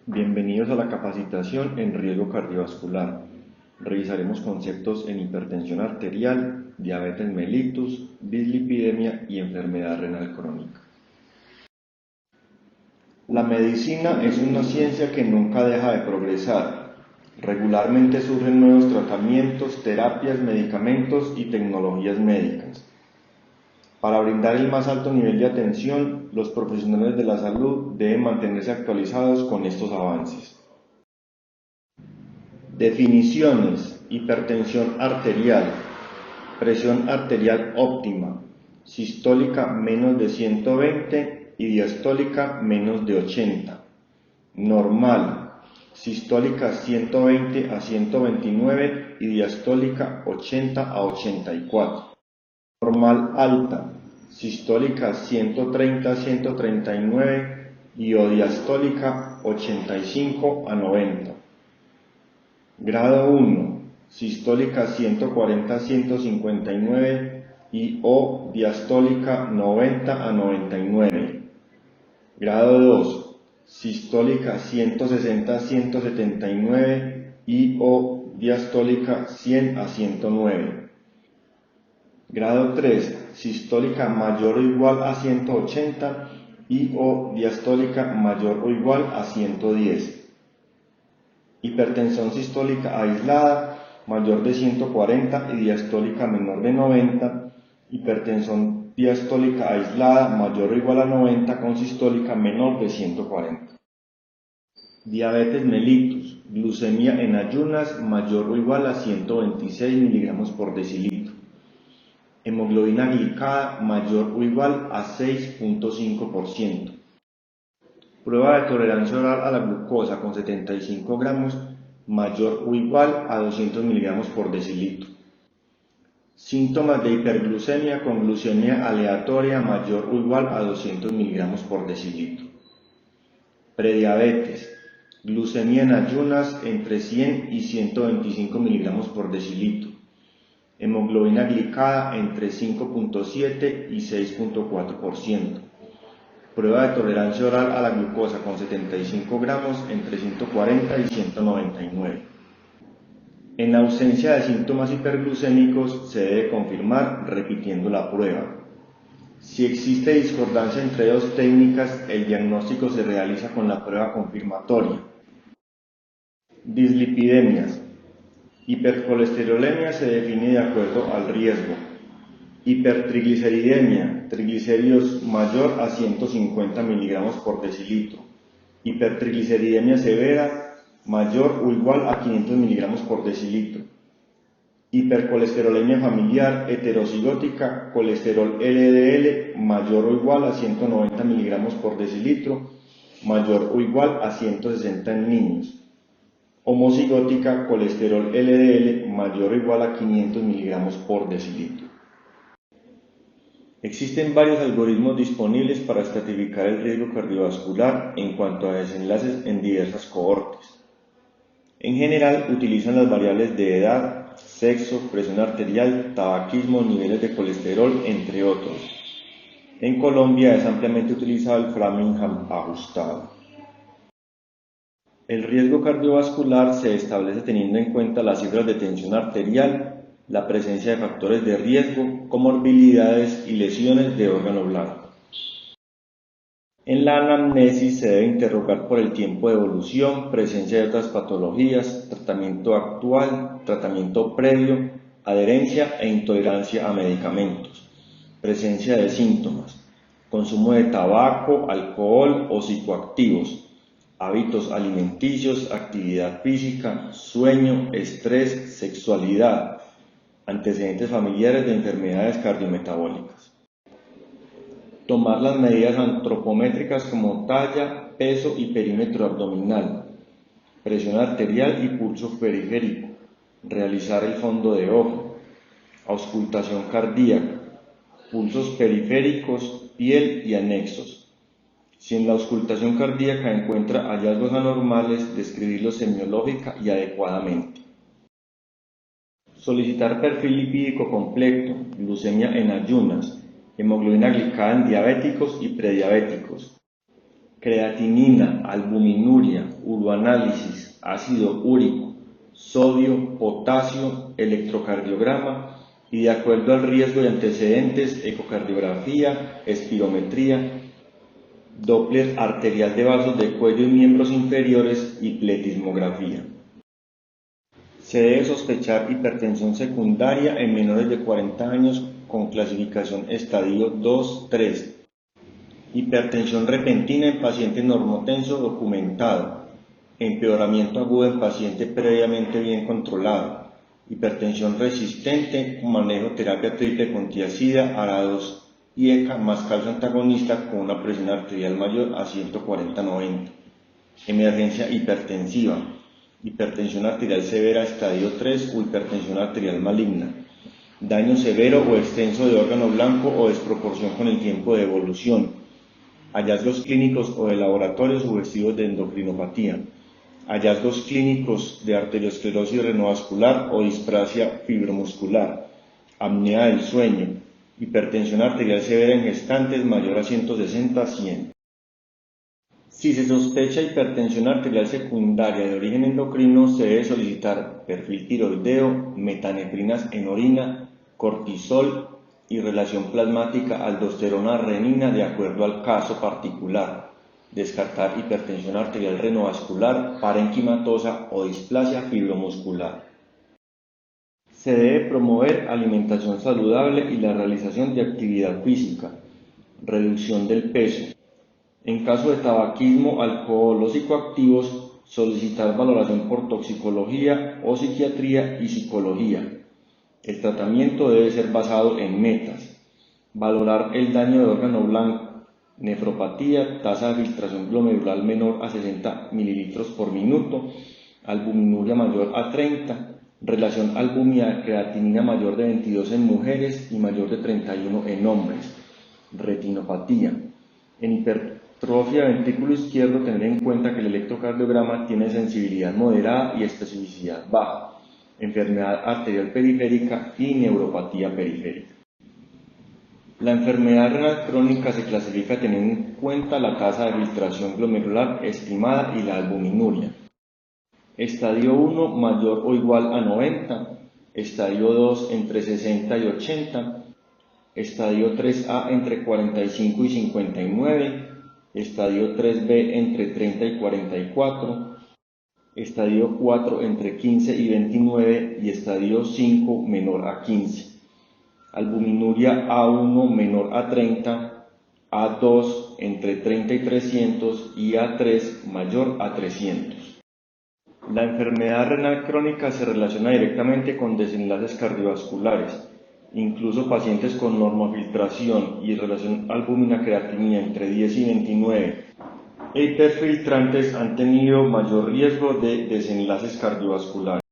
Bienvenidos a la capacitación en riesgo cardiovascular. Revisaremos conceptos en hipertensión arterial, diabetes mellitus, dislipidemia y enfermedad renal crónica. La medicina es una ciencia que nunca deja de progresar. Regularmente surgen nuevos tratamientos, terapias, medicamentos y tecnologías médicas. Para brindar el más alto nivel de atención, los profesionales de la salud deben mantenerse actualizados con estos avances. Definiciones: hipertensión arterial, presión arterial óptima, sistólica menos de 120 y diastólica menos de 80. Normal, sistólica 120 a 129 y diastólica 80 a 84. Normal alta, sistólica 130 a 139 y diastólica 85 a 90. Grado 1, sistólica 140 a 159 y diastólica 90 a 99. Grado 2, sistólica 160 a 179 y diastólica 100 a 109. Grado 3, sistólica mayor o igual a 180 y diastólica mayor o igual a 110. Hipertensión sistólica aislada mayor de 140 y diastólica menor de 90. Hipertensión diastólica aislada mayor o igual a 90 con sistólica menor de 140. Diabetes mellitus, glucemia en ayunas mayor o igual a 126 mg por decilitro. Hemoglobina glicada mayor o igual a 6.5%. Prueba de tolerancia oral a la glucosa con 75 gramos mayor o igual a 200 mg por decilitro. Síntomas de hiperglucemia con glucemia aleatoria mayor o igual a 200 mg por decilitro. Prediabetes, glucemia en ayunas entre 100 y 125 mg por decilitro. Hemoglobina glicada entre 5.7 y 6.4%. Prueba de tolerancia oral a la glucosa con 75 gramos entre 140 y 199. En ausencia de síntomas hiperglucémicos se debe confirmar repitiendo la prueba. Si existe discordancia entre dos técnicas, el diagnóstico se realiza con la prueba confirmatoria. Dislipidemias. Hipercolesterolemia se define de acuerdo al riesgo. Hipertrigliceridemia, triglicéridos mayor a 150 mg por decilitro. Hipertrigliceridemia severa, mayor o igual a 500 mg por decilitro. Hipercolesterolemia familiar heterocigótica, colesterol LDL mayor o igual a 190 mg por decilitro, mayor o igual a 160 en niños. Homocigótica, colesterol LDL mayor o igual a 500 mg por decilitro. Existen varios algoritmos disponibles para estratificar el riesgo cardiovascular en cuanto a desenlaces en diversas cohortes. En general, utilizan las variables de edad, sexo, presión arterial, tabaquismo, niveles de colesterol, entre otros. En Colombia es ampliamente utilizado el Framingham ajustado. El riesgo cardiovascular se establece teniendo en cuenta las cifras de tensión arterial, la presencia de factores de riesgo, comorbilidades y lesiones de órgano blanco. En la anamnesis se debe interrogar por el tiempo de evolución, presencia de otras patologías, tratamiento actual, tratamiento previo, adherencia e intolerancia a medicamentos, presencia de síntomas, consumo de tabaco, alcohol o psicoactivos, hábitos alimenticios, actividad física, sueño, estrés, sexualidad, antecedentes familiares de enfermedades cardiometabólicas. Tomar las medidas antropométricas como talla, peso y perímetro abdominal, presión arterial y pulso periférico, realizar el fondo de ojo, auscultación cardíaca, pulsos periféricos, piel y anexos. Si en la auscultación cardíaca encuentra hallazgos anormales, describirlos semiológica y adecuadamente. Solicitar perfil lipídico completo, glucemia en ayunas, hemoglobina glicada en diabéticos y prediabéticos, creatinina, albuminuria, uroanálisis, ácido úrico, sodio, potasio, electrocardiograma y de acuerdo al riesgo de antecedentes, ecocardiografía, espirometría, Doppler arterial de vasos de cuello y miembros inferiores y pletismografía. Se debe sospechar hipertensión secundaria en menores de 40 años con clasificación estadio 2-3. Hipertensión repentina en paciente normotenso documentado. Empeoramiento agudo en paciente previamente bien controlado. Hipertensión resistente con manejo terapia triple con tiazida, ARA2 y ECA más calcio antagonista con una presión arterial mayor a 140/90. Emergencia hipertensiva. Hipertensión arterial severa estadio 3 o hipertensión arterial maligna. Daño severo o extenso de órgano blanco o desproporción con el tiempo de evolución. Hallazgos clínicos o de laboratorio sugestivos de endocrinopatía. Hallazgos clínicos de arteriosclerosis renovascular o displasia fibromuscular. Apnea del sueño. Hipertensión arterial severa en gestantes mayor a 160/100. Si se sospecha hipertensión arterial secundaria de origen endocrino, se debe solicitar perfil tiroideo, metanefrinas en orina, cortisol y relación plasmática aldosterona-renina de acuerdo al caso particular. Descartar hipertensión arterial renovascular, parenquimatosa o displasia fibromuscular. Se debe promover alimentación saludable y la realización de actividad física. Reducción del peso. En caso de tabaquismo, alcohol o psicoactivos, solicitar valoración por toxicología o psiquiatría y psicología. El tratamiento debe ser basado en metas. Valorar el daño de órgano blanco, nefropatía, tasa de filtración glomerular menor a 60 ml por minuto, albuminuria mayor a 30, relación albúmina-creatinina mayor de 22 en mujeres y mayor de 31 en hombres, retinopatía. En hipertrofia ventrículo izquierdo, tener en cuenta que el electrocardiograma tiene sensibilidad moderada y especificidad baja, enfermedad arterial periférica y neuropatía periférica. La enfermedad renal crónica se clasifica teniendo en cuenta la tasa de filtración glomerular estimada y la albuminuria. Estadio 1 mayor o igual a 90, estadio 2 entre 60 y 80, estadio 3A entre 45 y 59, estadio 3B entre 30 y 44, estadio 4 entre 15 y 29 y estadio 5 menor a 15. Albuminuria A1 menor a 30, A2 entre 30 y 300 y A3 mayor a 300. La enfermedad renal crónica se relaciona directamente con desenlaces cardiovasculares. Incluso pacientes con normofiltración y relación albúmina-creatinina entre 10 y 29 e hiperfiltrantes han tenido mayor riesgo de desenlaces cardiovasculares.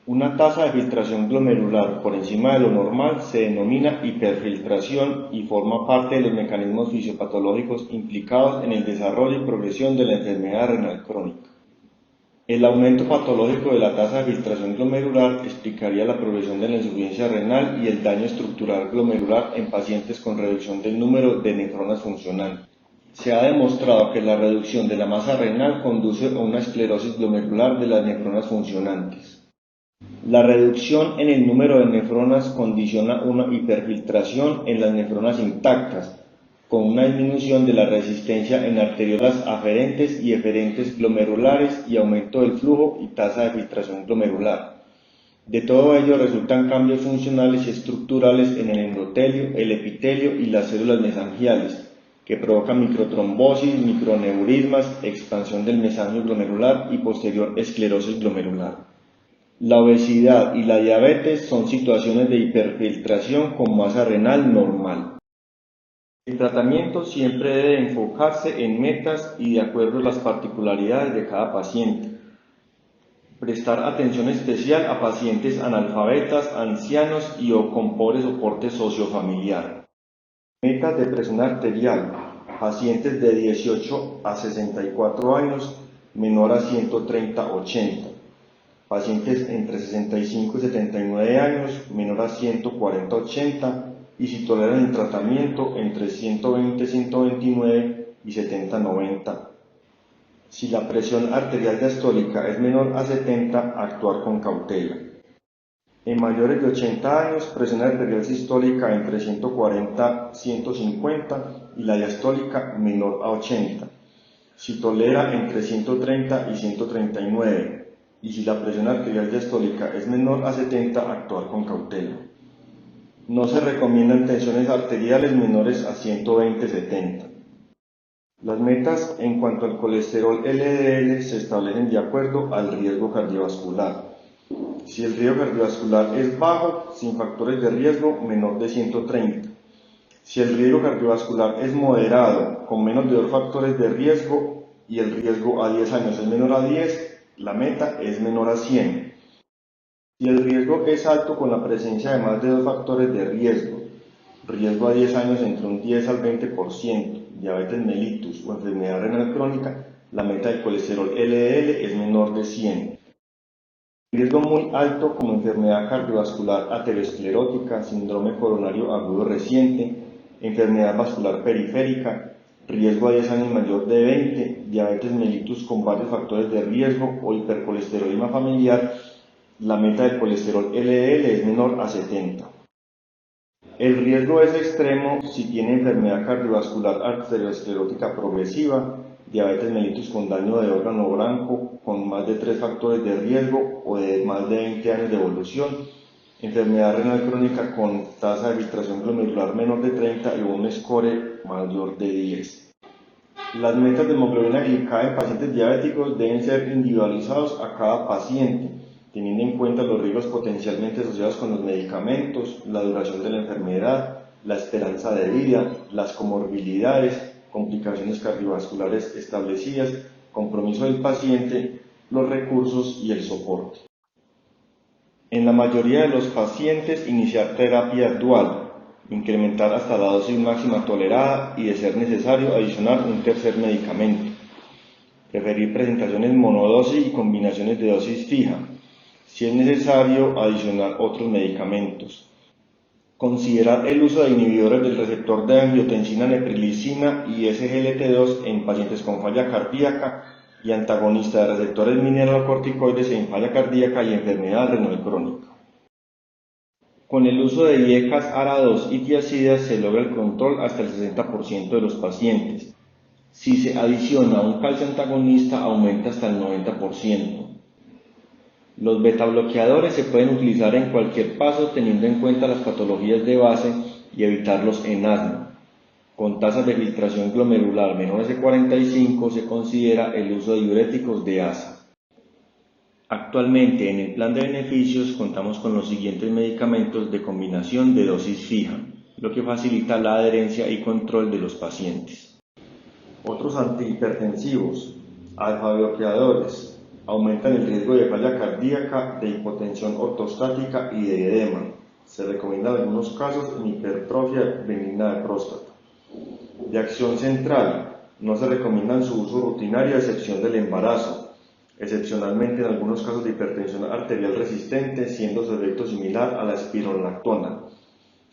Una tasa de filtración glomerular por encima de lo normal se denomina hiperfiltración y forma parte de los mecanismos fisiopatológicos implicados en el desarrollo y progresión de la enfermedad renal crónica. El aumento patológico de la tasa de filtración glomerular explicaría la progresión de la insuficiencia renal y el daño estructural glomerular en pacientes con reducción del número de nefronas funcionantes. Se ha demostrado que la reducción de la masa renal conduce a una esclerosis glomerular de las nefronas funcionantes. La reducción en el número de nefronas condiciona una hiperfiltración en las nefronas intactas, con una disminución de la resistencia en arteriolas aferentes y eferentes glomerulares y aumento del flujo y tasa de filtración glomerular. De todo ello resultan cambios funcionales y estructurales en el endotelio, el epitelio y las células mesangiales, que provocan microtrombosis, microneurismas, expansión del mesangio glomerular y posterior esclerosis glomerular. La obesidad y la diabetes son situaciones de hiperfiltración con masa renal normal. El tratamiento siempre debe enfocarse en metas y de acuerdo a las particularidades de cada paciente. Prestar atención especial a pacientes analfabetas, ancianos y o con pobre soporte sociofamiliar. Metas de presión arterial. Pacientes de 18 a 64 años, menor a 130/80. Pacientes entre 65 y 79 años, menor a 140/80. Y si toleran el tratamiento entre 120-129 y 70-90. Si la presión arterial diastólica es menor a 70, actuar con cautela. En mayores de 80 años, presión arterial sistólica entre 140 y 150 y la diastólica menor a 80. Si tolera entre 130 y 139, y si la presión arterial diastólica es menor a 70, actuar con cautela. No se recomiendan tensiones arteriales menores a 120/70. Las metas en cuanto al colesterol LDL se establecen de acuerdo al riesgo cardiovascular. Si el riesgo cardiovascular es bajo, sin factores de riesgo, menor de 130. Si el riesgo cardiovascular es moderado, con menos de 2 factores de riesgo y el riesgo a 10 años es menor a 10, la meta es menor a 100. Si el riesgo es alto con la presencia de más de 2 factores de riesgo a 10 años entre un 10 al 20%, diabetes mellitus o enfermedad renal crónica, la meta del colesterol LDL es menor de 100. Riesgo muy alto como enfermedad cardiovascular aterosclerótica, síndrome coronario agudo reciente, enfermedad vascular periférica, riesgo a 10 años mayor de 20, diabetes mellitus con varios factores de riesgo o hipercolesterolemia familiar, la meta del colesterol LDL es menor a 70. El riesgo es extremo si tiene enfermedad cardiovascular arteriosclerótica progresiva, diabetes mellitus con daño de órgano blanco con más de 3 factores de riesgo o de más de 20 años de evolución, enfermedad renal crónica con tasa de filtración glomerular menor de 30 y un score mayor de 10. Las metas de hemoglobina glicada en pacientes diabéticos deben ser individualizados a cada paciente, teniendo en cuenta los riesgos potencialmente asociados con los medicamentos, la duración de la enfermedad, la esperanza de vida, las comorbilidades, complicaciones cardiovasculares establecidas, compromiso del paciente, los recursos y el soporte. En la mayoría de los pacientes, iniciar terapia dual, incrementar hasta la dosis máxima tolerada y, de ser necesario, adicionar un tercer medicamento. Preferir presentaciones monodosis y combinaciones de dosis fija. Si es necesario, adicionar otros medicamentos. Considerar el uso de inhibidores del receptor de angiotensina neprilicina y SGLT2 en pacientes con falla cardíaca y antagonista de receptores mineralocorticoides en falla cardíaca y enfermedad renal crónica. Con el uso de IECAS, ARA2 y tiazidas se logra el control hasta el 60% de los pacientes. Si se adiciona un calcio antagonista, aumenta hasta el 90%. Los betabloqueadores se pueden utilizar en cualquier paso teniendo en cuenta las patologías de base y evitarlos en asma. Con tasas de filtración glomerular menores de 45 se considera el uso de diuréticos de ASA. Actualmente en el plan de beneficios contamos con los siguientes medicamentos de combinación de dosis fija, lo que facilita la adherencia y control de los pacientes. Otros antihipertensivos, alfa-bloqueadores, aumentan el riesgo de falla cardíaca, de hipotensión ortostática y de edema. Se recomienda en algunos casos en hipertrofia benigna de próstata. De acción central, no se recomienda su uso rutinario a excepción del embarazo, excepcionalmente en algunos casos de hipertensión arterial resistente, siendo su efecto similar a la espironolactona.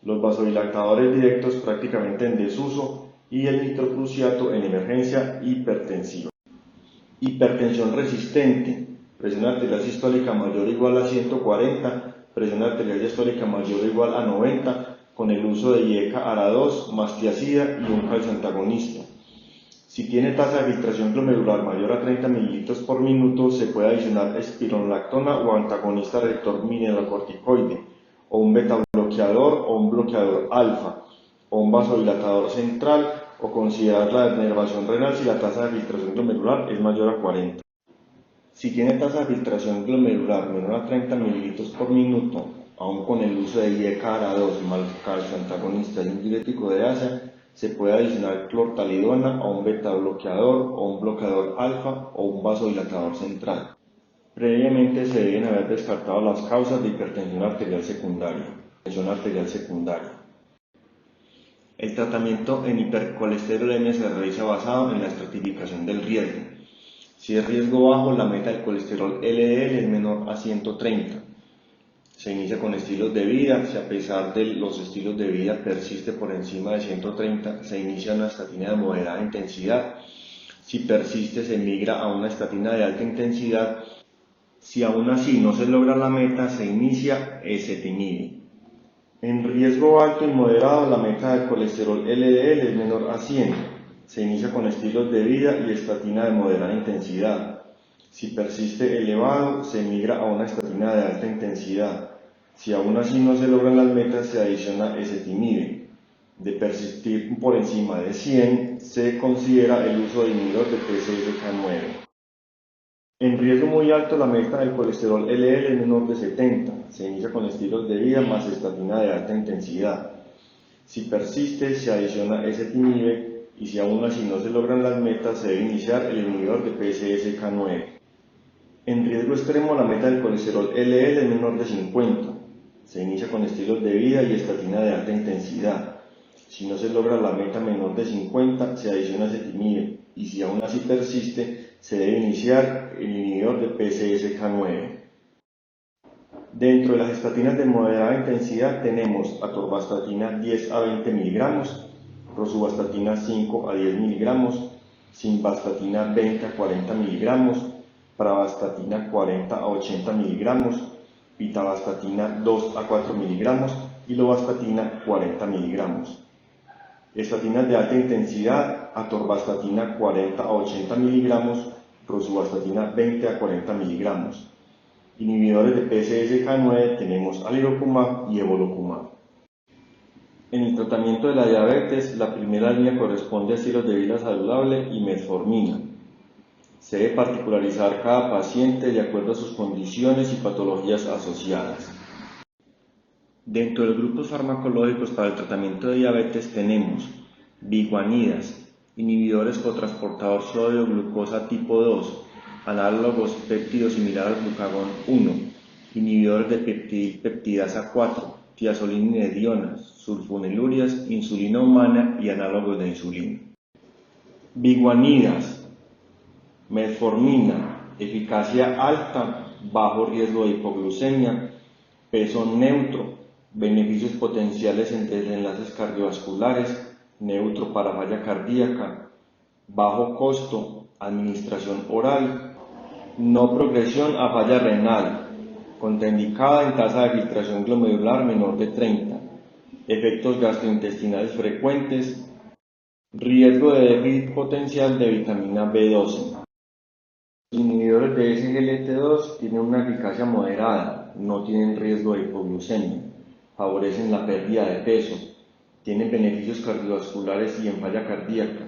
Los vasodilatadores directos prácticamente en desuso y el nitrocruciato en emergencia hipertensiva. Hipertensión resistente, presión arterial sistólica mayor o igual a 140, presión arterial diastólica mayor o igual a 90, con el uso de IECA ARA2 más tiazida y un calcio antagonista. Si tiene tasa de filtración glomerular mayor a 30 ml por minuto, se puede adicionar espironolactona o antagonista receptor mineralocorticoide, o un betabloqueador o un bloqueador alfa, o un vasodilatador central, o considerar la denervación renal si la tasa de filtración glomerular es mayor a 40. Si tiene tasa de filtración glomerular menor a 30 ml por minuto, aun con el uso de IECA ARA2 más calcio antagonista y un diurético de ASA, se puede adicionar clortalidona o un betabloqueador o un bloqueador alfa o un vasodilatador central. Previamente se deben haber descartado las causas de hipertensión arterial secundaria. El tratamiento en hipercolesterolemia se realiza basado en la estratificación del riesgo. Si es riesgo bajo, la meta del colesterol LDL es menor a 130. Se inicia con estilos de vida. Si a pesar de los estilos de vida persiste por encima de 130, se inicia una estatina de moderada intensidad. Si persiste, se migra a una estatina de alta intensidad. Si aún así no se logra la meta, se inicia ezetimibe. En riesgo alto y moderado, la meta del colesterol LDL es menor a 100. Se inicia con estilos de vida y estatina de moderada intensidad. Si persiste elevado, se migra a una estatina de alta intensidad. Si aún así no se logran las metas, se adiciona ezetimibe. De persistir por encima de 100, se considera el uso de inhibidor de PCSK9. En riesgo muy alto, la meta del colesterol LDL es menor de 70. Se inicia con estilos de vida más estatina de alta intensidad. Si persiste, se adiciona ezetimibe y si aún así no se logran las metas, se debe iniciar el inhibidor de PCSK9. En riesgo extremo, la meta del colesterol LDL es menor de 50. Se inicia con estilos de vida y estatina de alta intensidad. Si no se logra la meta menor de 50, se adiciona ezetimibe y si aún así persiste, se debe iniciar el inhibidor de PCSK9. Dentro de las estatinas de moderada intensidad tenemos atorvastatina 10 a 20 miligramos, rosuvastatina 5 a 10 miligramos, simvastatina 20 a 40 miligramos, pravastatina 40 a 80 miligramos, pitavastatina 2 a 4 miligramos y lovastatina 40 miligramos. Estatinas de alta intensidad, atorvastatina 40 a 80 miligramos, rosuvastatina 20 a 40 miligramos. Inhibidores de PCSK9 tenemos alirocumab y evolocumab. En el tratamiento de la diabetes, la primera línea corresponde a estilos de vida saludable y metformina. Se debe particularizar cada paciente de acuerdo a sus condiciones y patologías asociadas. Dentro de los grupos farmacológicos para el tratamiento de diabetes tenemos biguanidas, inhibidores cotransportador sodio-glucosa tipo 2, análogos péptidos similar al glucagón 1, inhibidores de peptidasa 4, tiazolinidionas, sulfonilurias, insulina humana y análogos de insulina. Biguanidas, metformina, eficacia alta, bajo riesgo de hipoglucemia, peso neutro, beneficios potenciales en desenlaces cardiovasculares, neutro para falla cardíaca, bajo costo, administración oral, no progresión a falla renal, contraindicada en tasa de filtración glomerular menor de 30, efectos gastrointestinales frecuentes, riesgo de déficit potencial de vitamina B12. Los inhibidores de SGLT2 tienen una eficacia moderada, no tienen riesgo de hipoglucemia, favorecen la pérdida de peso, tienen beneficios cardiovasculares y en falla cardíaca,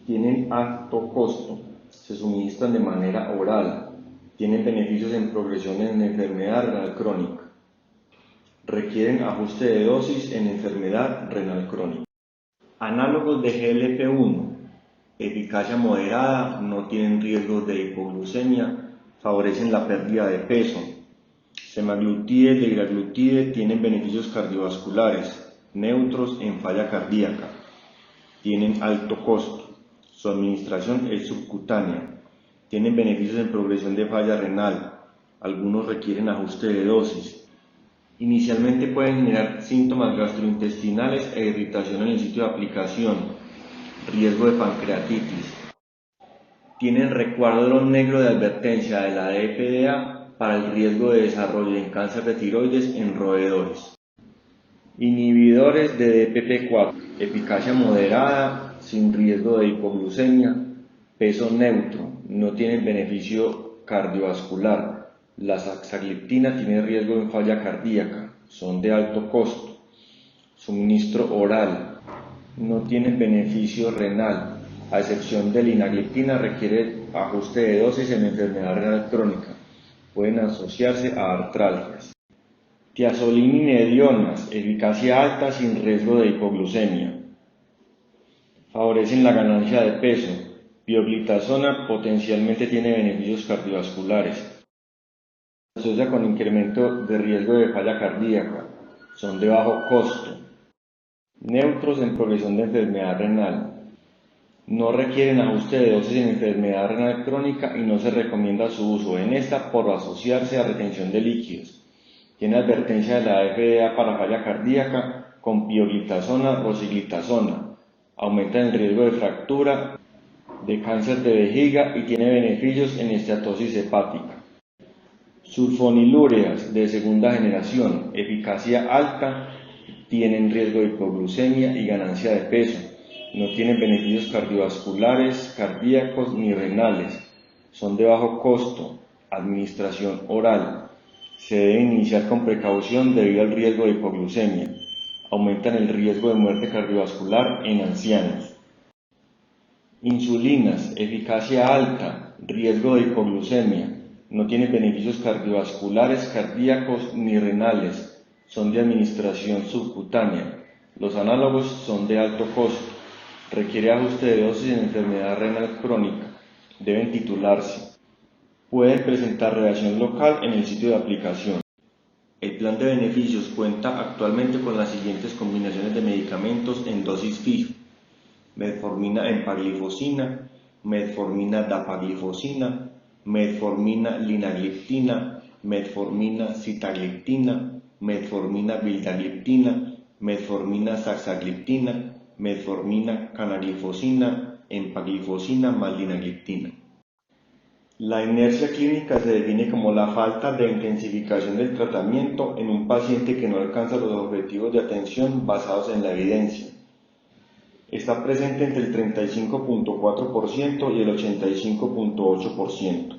tienen alto costo, se suministran de manera oral, tienen beneficios en progresión en enfermedad renal crónica, requieren ajuste de dosis en enfermedad renal crónica. Análogos de GLP-1, eficacia moderada, no tienen riesgos de hipoglucemia, favorecen la pérdida de peso. Semaglutide y liraglutide tienen beneficios cardiovasculares, neutros en falla cardíaca, tienen alto costo, su administración es subcutánea, tienen beneficios en progresión de falla renal, algunos requieren ajuste de dosis. Inicialmente pueden generar síntomas gastrointestinales e irritación en el sitio de aplicación, riesgo de pancreatitis. Tienen recuadro negro de advertencia de la FDA para el riesgo de desarrollo en cáncer de tiroides en roedores. Inhibidores de DPP4, eficacia moderada, sin riesgo de hipoglucemia, peso neutro, no tienen beneficio cardiovascular. La saxagliptina tiene riesgo en falla cardíaca, son de alto costo. Suministro oral, no tienen beneficio renal, a excepción de la inagliptina, requiere ajuste de dosis en enfermedad renal crónica. Pueden asociarse a artralgias. Tiazolinidionas, eficacia alta sin riesgo de hipoglucemia. Favorecen la ganancia de peso. Pioglitazona potencialmente tiene beneficios cardiovasculares. Se asocia con incremento de riesgo de falla cardíaca. Son de bajo costo. Neutros en progresión de enfermedad renal. No requieren ajuste de dosis en enfermedad renal crónica y no se recomienda su uso en esta por asociarse a retención de líquidos. Tiene advertencia de la FDA para falla cardíaca con pioglitazona o rosiglitazona. Aumenta el riesgo de fractura de cáncer de vejiga y tiene beneficios en esteatosis hepática. Sulfonilúreas de segunda generación, eficacia alta, tienen riesgo de hipoglucemia y ganancia de peso. No tienen beneficios cardiovasculares, cardíacos ni renales. Son de bajo costo. Administración oral. Se debe iniciar con precaución debido al riesgo de hipoglucemia. Aumentan el riesgo de muerte cardiovascular en ancianos. Insulinas, eficacia alta, riesgo de hipoglucemia. No tienen beneficios cardiovasculares, cardíacos ni renales. Son de administración subcutánea. Los análogos son de alto costo. Requiere ajuste de dosis en enfermedad renal crónica. Deben titularse. Pueden presentar reacción local en el sitio de aplicación. El plan de beneficios cuenta actualmente con las siguientes combinaciones de medicamentos en dosis fija: metformina empaglifosina, metformina dapaglifosina, metformina linagliptina, metformina sitagliptina, metformina vildagliptina, metformina saxagliptina, metformina canaglifosina, empaglifosina más linagliptina. La inercia clínica se define como la falta de intensificación del tratamiento en un paciente que no alcanza los objetivos de atención basados en la evidencia. Está presente entre el 35.4% y el 85.8%.